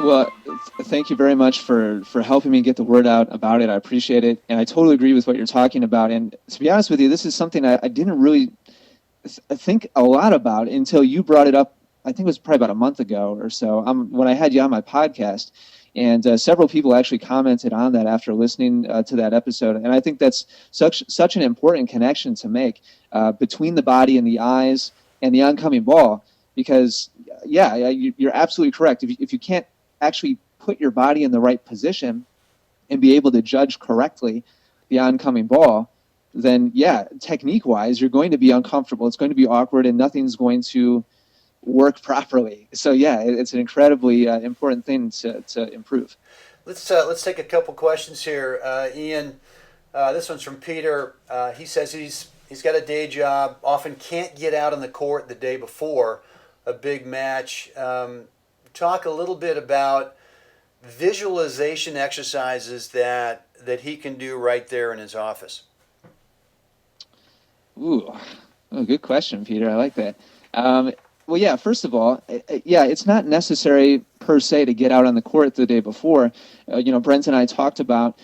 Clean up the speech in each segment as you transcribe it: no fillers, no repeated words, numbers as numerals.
Well, thank you very much for helping me get the word out about it. I appreciate it. And I totally agree with what you're talking about. And to be honest with you, this is something I didn't really think a lot about until you brought it up. I think it was probably about a month ago or so, when I had you on my podcast. And several people actually commented on that after listening to that episode. And I think that's such an important connection to make between the body and the eyes and the oncoming ball. Because, you're absolutely correct. If you can't actually put your body in the right position and be able to judge correctly the oncoming ball, then technique-wise, you're going to be uncomfortable. It's going to be awkward, and nothing's going to work properly. So it's an incredibly important thing to improve. Let's take a couple questions here, Ian. This one's from Peter. He says he's got a day job, often can't get out on the court the day before a big match. Talk a little bit about visualization exercises that he can do right there in his office. Ooh, good question, Peter. I like that. Well, first of all, it's not necessary per se to get out on the court the day before. Brent and I talked about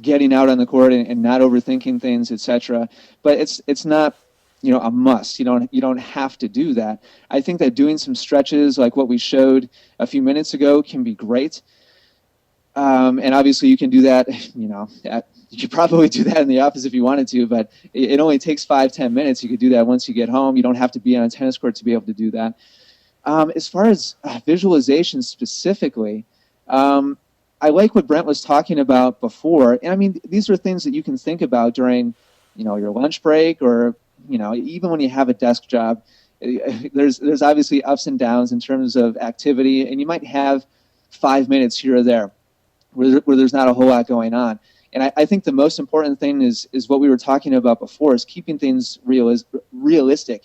getting out on the court and not overthinking things, etc. But it's not a must. You don't have to do that. I think that doing some stretches like what we showed a few minutes ago can be great. And obviously you can do that, you could probably do that in the office if you wanted to, but it only takes 5-10 minutes. You could do that once you get home. You don't have to be on a tennis court to be able to do that. As far as visualization specifically, I like what Brent was talking about before. And I mean, these are things that you can think about during, your lunch break or, even when you have a desk job. There's obviously ups and downs in terms of activity, and you might have 5 minutes here or there where there's not a whole lot going on. And I think the most important thing is what we were talking about before, is keeping things realistic.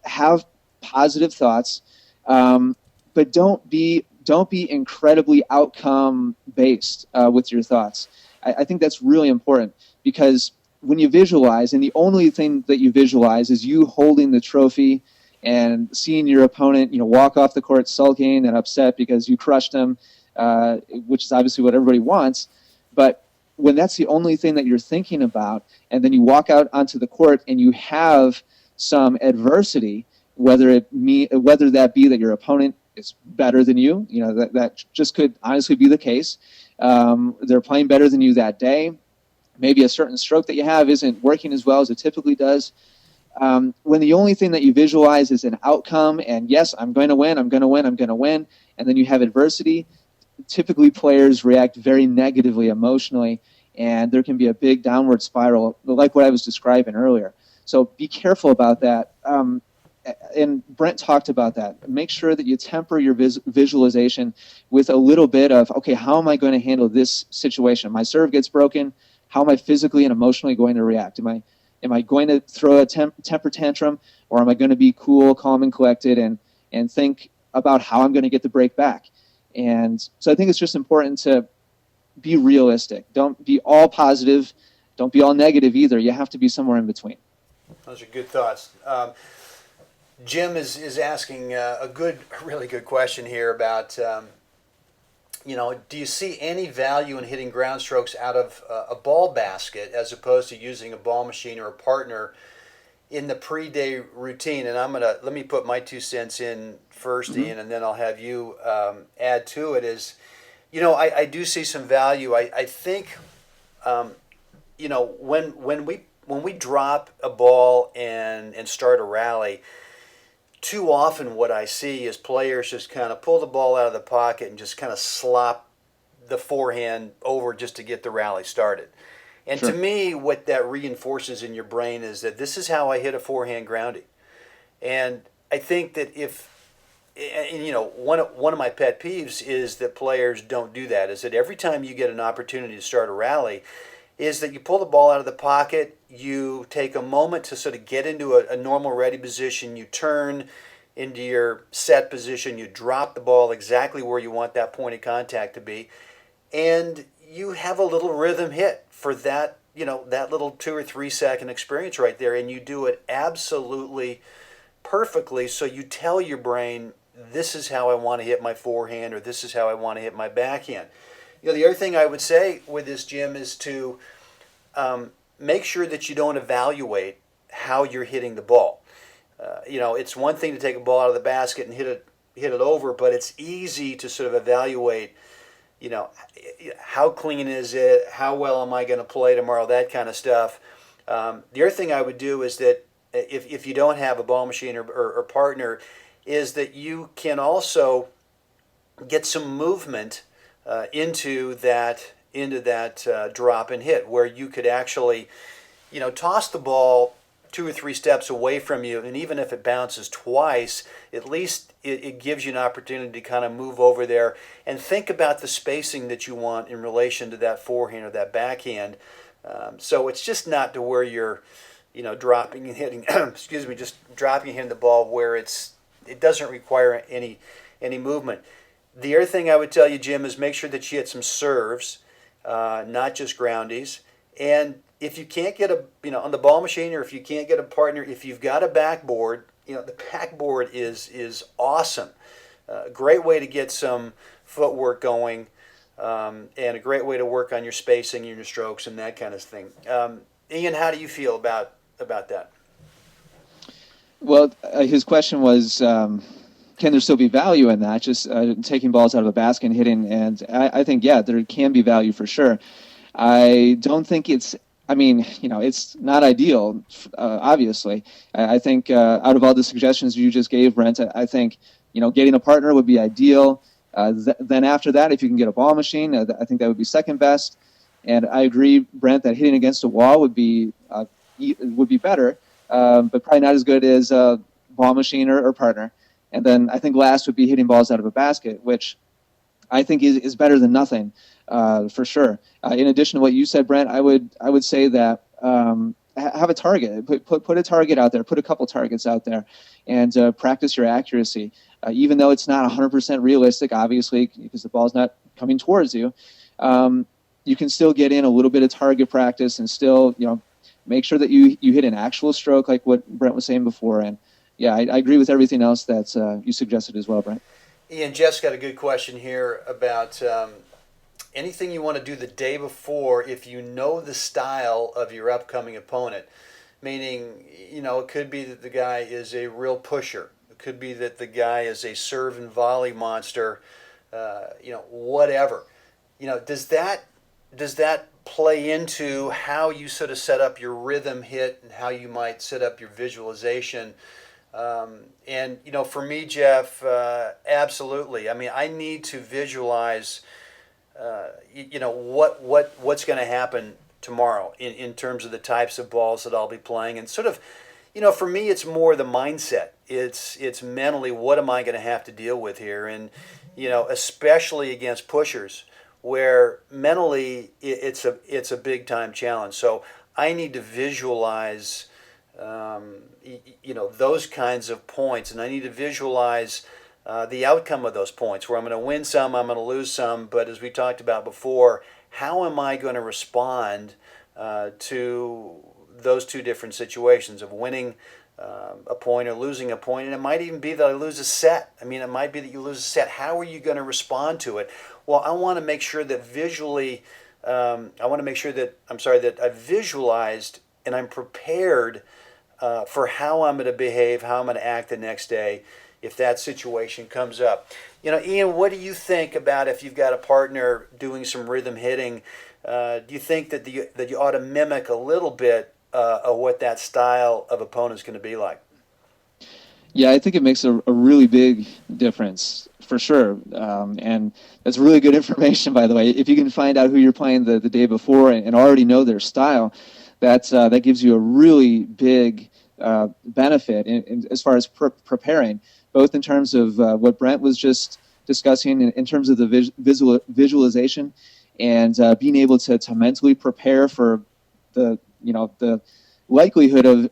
Have positive thoughts, but don't be incredibly outcome based with your thoughts. I think that's really important, because when you visualize, and the only thing that you visualize is you holding the trophy and seeing your opponent, walk off the court sulking and upset because you crushed them, which is obviously what everybody wants. But when that's the only thing that you're thinking about, and then you walk out onto the court and you have some adversity, whether that be that your opponent is better than you, that just could honestly be the case. They're playing better than you that day. Maybe a certain stroke that you have isn't working as well as it typically does. When the only thing that you visualize is an outcome, and yes, I'm going to win, I'm going to win, I'm going to win, and then you have adversity, typically players react very negatively emotionally, and there can be a big downward spiral, like what I was describing earlier. So be careful about that. And Brent talked about that. Make sure that you temper your visualization with a little bit of, okay, how am I going to handle this situation? My serve gets broken. How am I physically and emotionally going to react? Am I going to throw a temper tantrum, or am I going to be cool, calm, and collected and think about how I'm going to get the break back? And so I think it's just important to be realistic. Don't be all positive. Don't be all negative either. You have to be somewhere in between. Those are good thoughts. Jim is asking a really good question here about, do you see any value in hitting ground strokes out of a ball basket as opposed to using a ball machine or a partner in the pre-day routine? And let me put my 2 cents in first, Ian, and then I'll have you add to it. I do see some value. I think, when we drop a ball and start a rally, too often what I see is players just kind of pull the ball out of the pocket and just kind of slop the forehand over just to get the rally started. And Sure. To me, what that reinforces in your brain is that this is how I hit a forehand grounding. And I think that one of my pet peeves is that players don't do that, is that every time you get an opportunity to start a rally, is that you pull the ball out of the pocket, you take a moment to sort of get into a normal ready position, you turn into your set position, you drop the ball exactly where you want that point of contact to be, and you have a little rhythm hit for that, that little 2 or 3 second experience right there, and you do it absolutely perfectly, so you tell your brain this is how I want to hit my forehand, or this is how I want to hit my backhand. The other thing I would say with this, Jim, is to make sure that you don't evaluate how you're hitting the ball. It's one thing to take a ball out of the basket and hit it over, but it's easy to sort of evaluate, how clean is it, how well am I going to play tomorrow, that kind of stuff. The other thing I would do is that if you don't have a ball machine or partner, is that you can also get some movement into that drop and hit, where you could actually, toss the ball 2 or 3 steps away from you, and even if it bounces twice, at least it gives you an opportunity to kind of move over there and think about the spacing that you want in relation to that forehand or that backhand. So it's just not to where you're, dropping and hitting, excuse me, just dropping and hitting the ball where it doesn't require any movement. The other thing I would tell you, Jim, is make sure that you hit some serves, not just groundies. And if you can't get on the ball machine, or if you can't get a partner, if you've got a backboard, the backboard is awesome. Great way to get some footwork going, and a great way to work on your spacing, your strokes, and that kind of thing. Ian, how do you feel about that? Well, his question was, can there still be value in that, just taking balls out of the basket and hitting? And I think, yeah, there can be value for sure. I don't think it's not ideal, obviously. I think out of all the suggestions you just gave, Brent, I think, getting a partner would be ideal. Then after that, if you can get a ball machine, I think that would be second best. And I agree, Brent, that hitting against a wall would be better, but probably not as good as a ball machine or partner. And then I think last would be hitting balls out of a basket, which I think is better than nothing, for sure. In addition to what you said, Brent, I would say that have a target. Put a target out there. Put a couple targets out there, and practice your accuracy. Even though it's not 100% realistic, obviously, because the ball's not coming towards you, you can still get in a little bit of target practice and still, make sure that you hit an actual stroke, like what Brent was saying before. And yeah, I agree with everything else that you suggested as well, Brent. Ian, Jeff's got a good question here about anything you want to do the day before if you know the style of your upcoming opponent. Meaning, it could be that the guy is a real pusher. It could be that the guy is a serve and volley monster. Whatever. Does that play into how you sort of set up your rhythm hit and how you might set up your visualization? And for me, Jeff, absolutely. I mean, I need to visualize, what's going to happen tomorrow in terms of the types of balls that I'll be playing, and sort of, for me, it's more the mindset. It's mentally, what am I going to have to deal with here, and especially against pushers, where mentally it's a big time challenge. So I need to visualize. Those kinds of points, and I need to visualize the outcome of those points, where I'm going to win some, I'm going to lose some, but as we talked about before, how am I going to respond to those two different situations of winning a point or losing a point? And it might even be that I lose a set. I mean, it might be that you lose a set. How are you going to respond to it? Well, I want to make sure that visually, that I've visualized and I'm prepared for how I'm going to behave, how I'm going to act the next day if that situation comes up. Ian, what do you think about if you've got a partner doing some rhythm hitting? Do you think that you ought to mimic a little bit of what that style of opponent is going to be like? Yeah, I think it makes a really big difference, for sure. And that's really good information, by the way. If you can find out who you're playing the day before and already know their style, that gives you a really big benefit as far as preparing, both in terms of what Brent was just discussing in terms of the visualization and being able to mentally prepare for the likelihood of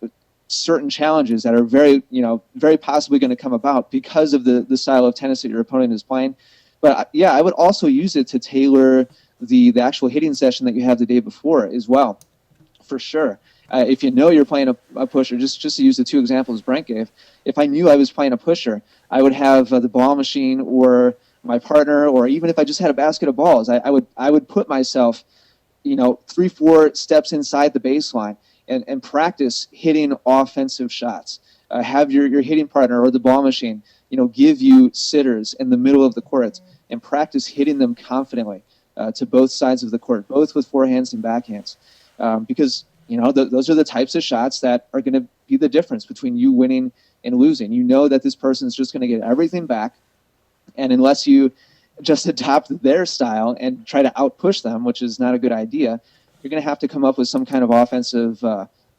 certain challenges that are very possibly going to come about because of the style of tennis that your opponent is playing. But yeah, I would also use it to tailor the actual hitting session that you have the day before as well, for sure. If you know you're playing a pusher, just to use the two examples Brent gave, if I knew I was playing a pusher, I would have the ball machine or my partner, or even if I just had a basket of balls, I would put myself, 3-4 steps inside the baseline and practice hitting offensive shots. Have your hitting partner or the ball machine, give you sitters in the middle of the court and practice hitting them confidently to both sides of the court, both with forehands and backhands, because those are the types of shots that are going to be the difference between you winning and losing. You know that this person is just going to get everything back, and unless you just adopt their style and try to outpush them, which is not a good idea, you're going to have to come up with some kind of offensive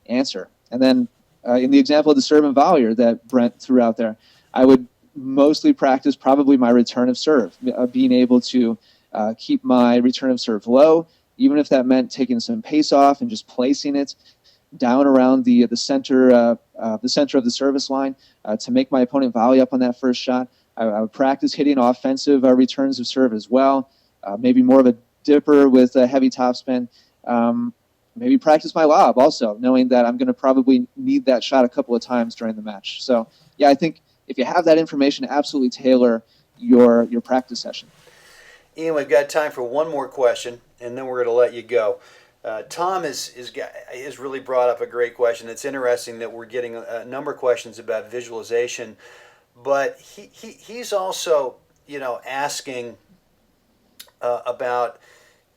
answer. And then in the example of the serve and volleyer that Brent threw out there, I would mostly practice probably my return of serve, being able to keep my return of serve low, even if that meant taking some pace off and just placing it down around the center of the service line to make my opponent volley up on that first shot. I would practice hitting offensive returns of serve as well, maybe more of a dipper with a heavy topspin. Maybe practice my lob also, knowing that I'm going to probably need that shot a couple of times during the match. So, yeah, I think if you have that information, absolutely tailor your practice session. Ian, we've got time for one more question, and then we're going to let you go. Tom has really brought up a great question. It's interesting that we're getting a number of questions about visualization, but he's also asking about,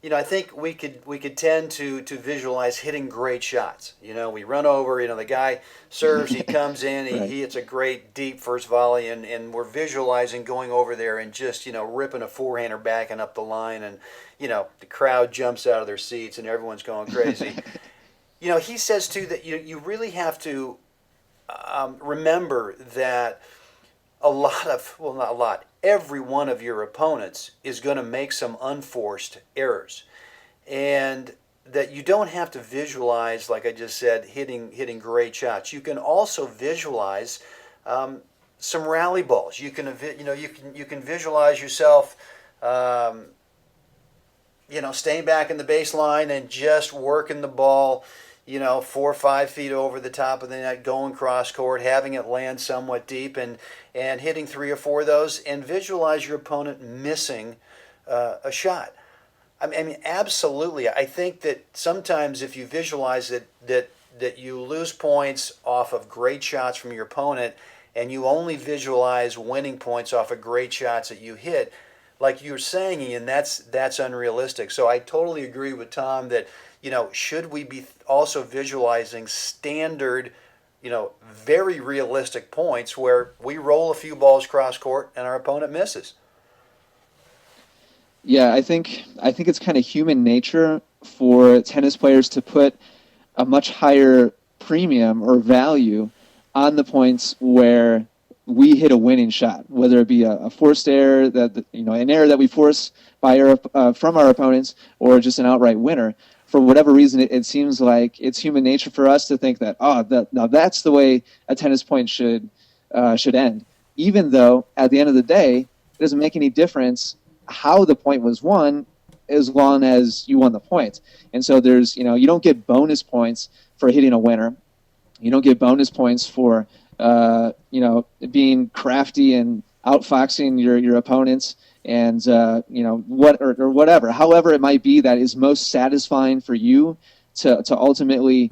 I think we could tend to visualize hitting great shots. We run over, the guy serves, he comes in, Right. he hits a great deep first volley, and we're visualizing going over there and just, ripping a forehand or backing up the line, and, the crowd jumps out of their seats and everyone's going crazy. He says, too, that you really have to remember that every one of your opponents is going to make some unforced errors. And that you don't have to visualize, like I just said, hitting great shots. You can also visualize some rally balls. You can visualize yourself staying back in the baseline and just working the ball 4 or 5 feet over the top of the net, going cross court, having it land somewhat deep, and hitting 3 or 4 of those, and visualize your opponent missing a shot. I mean, absolutely. I think that sometimes if you visualize that you lose points off of great shots from your opponent, and you only visualize winning points off of great shots that you hit, like you're saying, Ian, that's unrealistic. So I totally agree with Tom that, should we be also visualizing standard, very realistic points where we roll a few balls cross court and our opponent misses? Yeah, I think it's kind of human nature for tennis players to put a much higher premium or value on the points where we hit a winning shot, whether it be a forced error an error that we force from our opponents, or just an outright winner. For whatever reason, it seems like it's human nature for us to think that now that's the way a tennis point should end. Even though at the end of the day, it doesn't make any difference how the point was won, as long as you won the point. And so there's you don't get bonus points for hitting a winner. You don't get bonus points for being crafty and outfoxing your opponents, and whatever, however it might be that is most satisfying for you to ultimately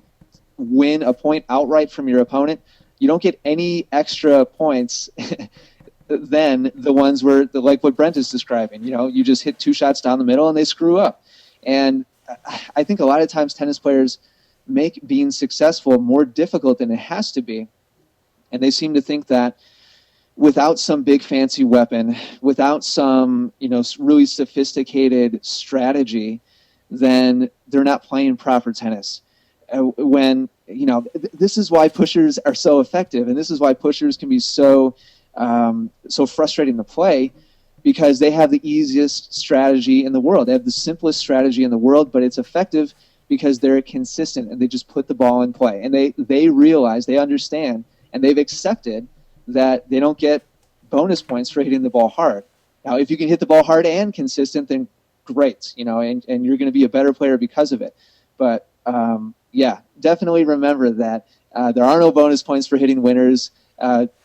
win a point outright from your opponent. You don't get any extra points than the ones where, like what Brent is describing. You just hit 2 shots down the middle and they screw up. And I think a lot of times tennis players make being successful more difficult than it has to be. And they seem to think that without some big fancy weapon, without some, really sophisticated strategy, then they're not playing proper tennis. When, this is why pushers are so effective, and this is why pushers can be so frustrating to play, because they have the easiest strategy in the world. They have the simplest strategy in the world, but it's effective because they're consistent and they just put the ball in play. And they realize, they understand, and they've accepted that they don't get bonus points for hitting the ball hard. Now, if you can hit the ball hard and consistent, then great, and you're going to be a better player because of it. But yeah, definitely remember that there are no bonus points for hitting winners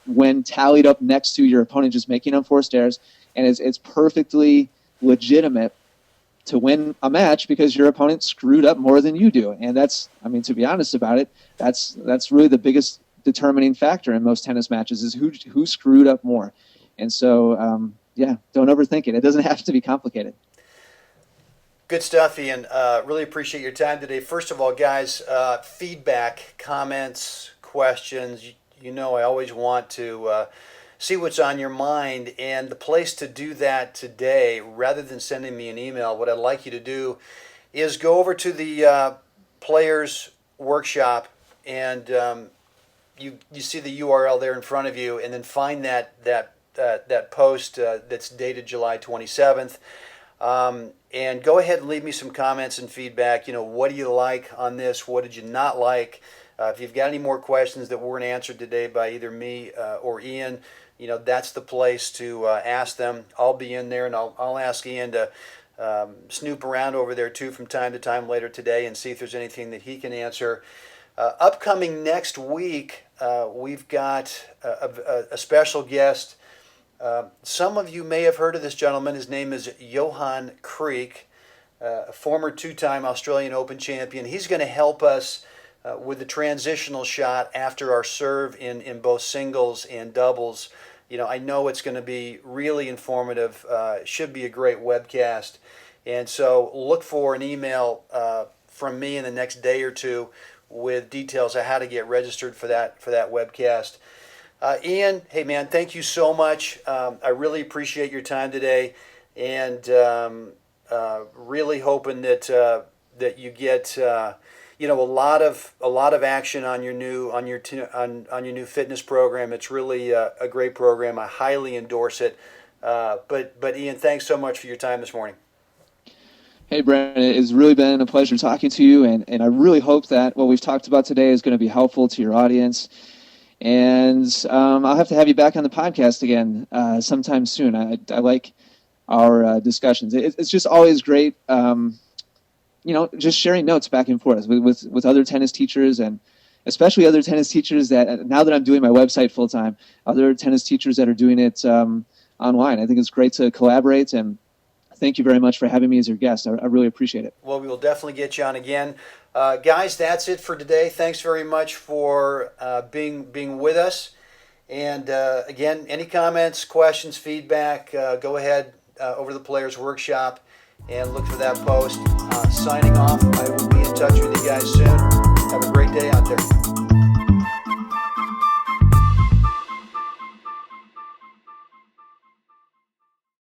when tallied up next to your opponent just making unforced errors, and it's perfectly legitimate to win a match because your opponent screwed up more than you do. And that's, I mean, to be honest about it, that's really the biggest determining factor in most tennis matches is who screwed up more. And so, yeah, don't overthink it. It doesn't have to be complicated. Good stuff, Ian. Really appreciate your time today. First of all, guys, feedback, comments, questions. You know I always want to see what's on your mind, and the place to do that today, rather than sending me an email, what I'd like you to do is go over to the Players Workshop, and you see the URL there in front of you, and then find that post that's dated July 27th. And go ahead and leave me some comments and feedback. You know, what do you like on this? What did you not like? If you've got any more questions that weren't answered today by either me or Ian, you know, that's the place to ask them. I'll be in there, and I'll ask Ian to snoop around over there too from time to time later today and see if there's anything that he can answer. Upcoming next week, we've got a special guest. Some of you may have heard of this gentleman. His name is Johan Creek, a former two-time Australian Open champion. He's going to help us with the transitional shot after our serve in both singles and doubles. You know, I know it's going to be really informative. It should be a great webcast. And so look for an email from me in the next day or two with details of how to get registered for that webcast. Ian, hey man, thank you so much. I really appreciate your time today, and really hoping that you get you know, a lot of action on your new fitness program. It's really a great program. I highly endorse it. But Ian, thanks so much for your time this morning. Hey, Brent, it's really been a pleasure talking to you, and I really hope that what we've talked about today is going to be helpful to your audience. And I'll have to have you back on the podcast again sometime soon. I like our discussions. It's just always great, you know, just sharing notes back and forth with other tennis teachers, and especially other tennis teachers that, now that I'm doing my website full time, other tennis teachers that are doing it online. I think it's great to collaborate, and thank you very much for having me as your guest. I really appreciate it. Well, we will definitely get you on again. Guys, that's it for today. Thanks very much for being with us. And again, any comments, questions, feedback, go ahead over to the Players Workshop and look for that post. Signing off. I will be in touch with you guys soon. Have a great day out there.